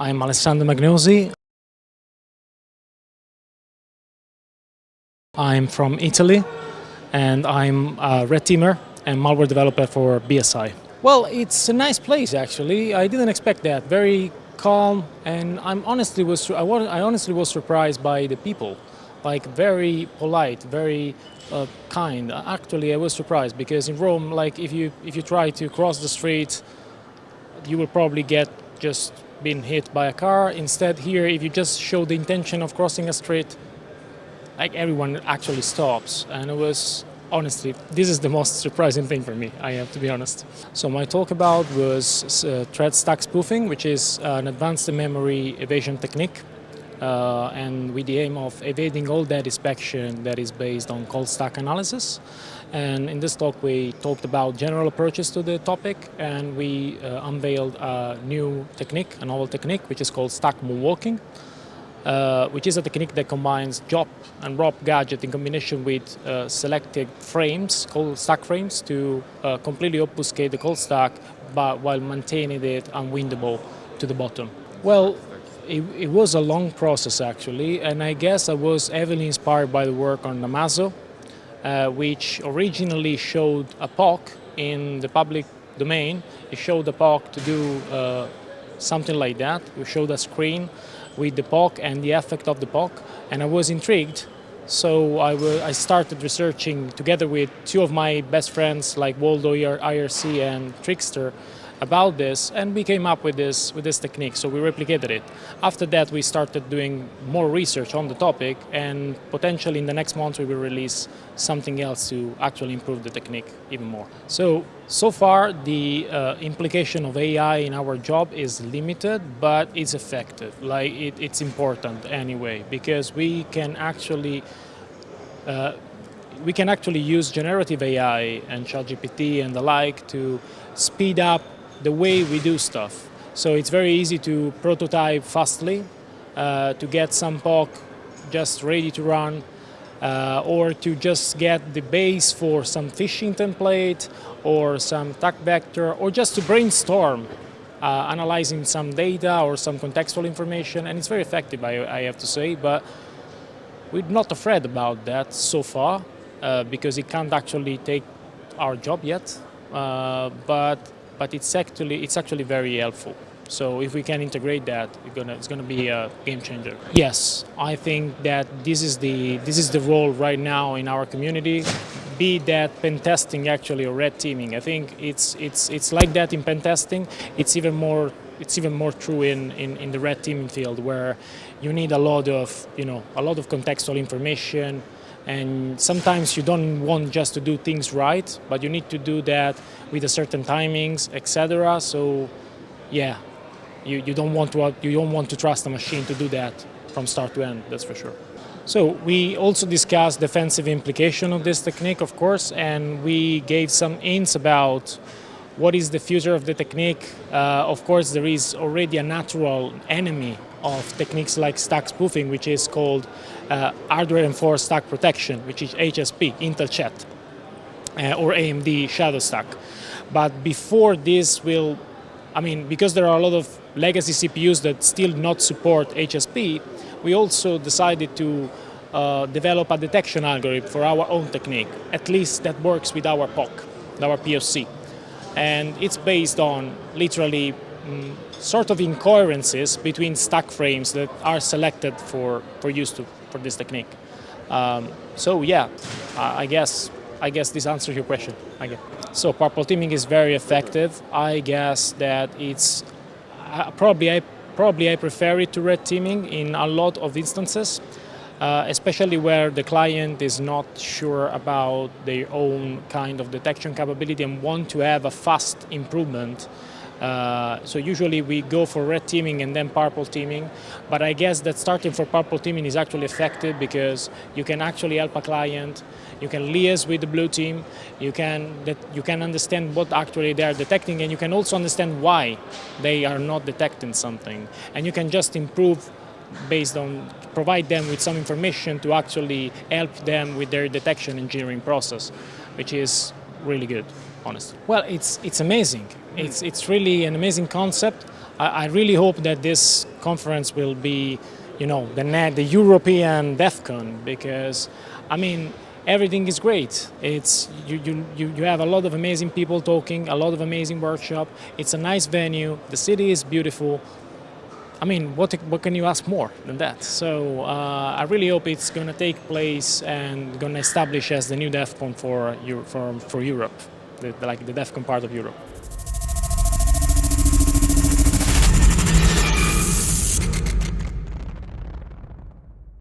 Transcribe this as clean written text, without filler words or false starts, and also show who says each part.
Speaker 1: I'm Alessandro Magnosi. I'm from Italy and I'm a red teamer and malware developer for BSI. Well, it's a nice place actually. I didn't expect that. Very calm, and I honestly was surprised by the people. Like very polite, very kind. Actually, I was surprised because in Rome, like if you try to cross the street, you will probably get just been hit by a car. Instead, here, if you just show the intention of crossing a street, like everyone actually stops. And it was, honestly, this is the most surprising thing for me, I have to be honest. So my talk about was thread stack spoofing, which is an advanced memory evasion technique. And with the aim of evading all that inspection that is based on cold stack analysis. And in this talk we talked about general approaches to the topic, and we unveiled a new technique, a novel technique, which is called stack moonwalking, which is a technique that combines JOP and ROP gadget in combination with selected frames, cold stack frames, to completely obfuscate the cold stack, but while maintaining it unwindable to the bottom. Well, it was a long process actually, and I guess I was heavily inspired by the work on Namazo, which originally showed a POC in the public domain. It showed the POC to do something like that. We showed a screen with the POC and the effect of the POC, and I was intrigued. So I started researching together with two of my best friends like Waldo IRC and Trickster about this, and we came up with this technique, so we replicated it. After that we started doing more research on the topic, and potentially in the next month we will release something else to actually improve the technique even more. So far the implication of AI in our job is limited, but it's effective. Like it's important anyway, because we can actually use generative AI and ChatGPT and the like to speed up the way we do stuff. So it's very easy to prototype fastly, to get some POC just ready to run, or to just get the base for some phishing template or some attack vector, or just to brainstorm, analyzing some data or some contextual information. And it's very effective, I have to say, but we're not afraid about that so far, because it can't actually take our job yet, but it's actually very helpful. So if we can integrate that, it's gonna be a game changer. Yes, I think that this is the role right now in our community, be that pen testing actually or red teaming. I think it's like that in pen testing. It's even more true in the red teaming field, where you need a lot of contextual information. And sometimes you don't want just to do things right, but you need to do that with a certain timings, etc. So, yeah, you don't want to trust a machine to do that from start to end. That's for sure. So we also discussed defensive implication of this technique, of course, and we gave some hints about what is the future of the technique. Of course, there is already a natural enemy of techniques like stack spoofing, which is called hardware enforced stack protection, which is HSP, Intel Chat, or AMD Shadow Stack. But before this because there are a lot of legacy CPUs that still not support HSP, we also decided to develop a detection algorithm for our own technique, at least that works with our POC, our POC. And it's based on literally sort of incoherences between stack frames that are selected for use for this technique. So yeah, I guess this answers your question. So purple teaming is very effective. I guess that it's probably I prefer it to red teaming in a lot of instances. Especially where the client is not sure about their own kind of detection capability and want to have a fast improvement. So usually we go for red teaming and then purple teaming, but I guess that starting for purple teaming is actually effective because you can actually help a client, you can liaise with the blue team, you can understand what actually they are detecting, and you can also understand why they are not detecting something, and you can just improve based on provide them with some information to actually help them with their detection engineering process, which is really good. honestly. Well, it's amazing. It's really an amazing concept. I really hope that this conference will be, the European DEFCON, because, I mean, everything is great. It's you have a lot of amazing people talking, a lot of amazing workshop. It's a nice venue. The city is beautiful. I mean, what can you ask more than that? So I really hope it's going to take place and going to establish as the new DEFCON for Europe, like the DEFCON part of Europe.